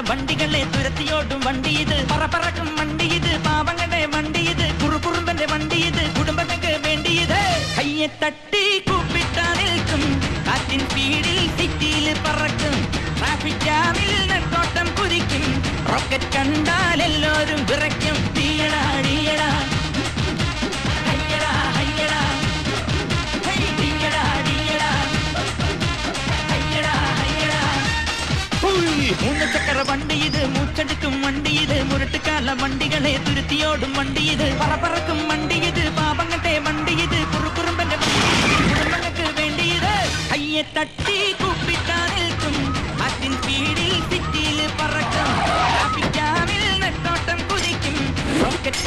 വണ്ടികളെ തുരത്തിയോടും വണ്ടി ഇത്, പറക്കും വണ്ടി ഇത്, പാവങ്ങളുടെ വണ്ടി ഇത്, കുറുകുറുമ്പന്റെ വണ്ടി ഇത്, കുടുംബങ്ങൾക്ക് വേണ്ടി ഇത്. കയ്യെ തട്ടി കൂപ്പിട്ടാ നിൽക്കും, കാറ്റിൻ സ്പീഡിൽ സിറ്റിയിൽ പറക്കും, ട്രാഫിക് ജാമിൽ നെട്ടോട്ടം കുതിക്കും, റോക്കറ്റ് കണ്ടാൽ എല്ലാവരും വിറയ്ക്കും. തീയടാ തീയടാ മൂന്ന് ചക്കര വണ്ടി ഇത്, മൂച്ചെടുക്കും വണ്ടി ഇത്, മുരട്ടുകാല വണ്ടികളെ തുരുത്തിയോടും വണ്ടി ഇത്, പറക്കും വണ്ടി ഇത്, പാപങ്ങളുടെ വണ്ടി ഇത്, കുറുകുറുമ്പന്റെ കുടുംബങ്ങൾക്ക് വേണ്ടി ഇത്. കയ്യെ തട്ടി കൂപ്പിട്ടാ നിൽക്കും, അതിൻ സ്പീഡിൽ സിറ്റിയിൽ പറക്കും, ട്രാഫിക് ജാമിൽ നെട്ടോട്ടം കുതിക്കും, റോക്കറ്റ്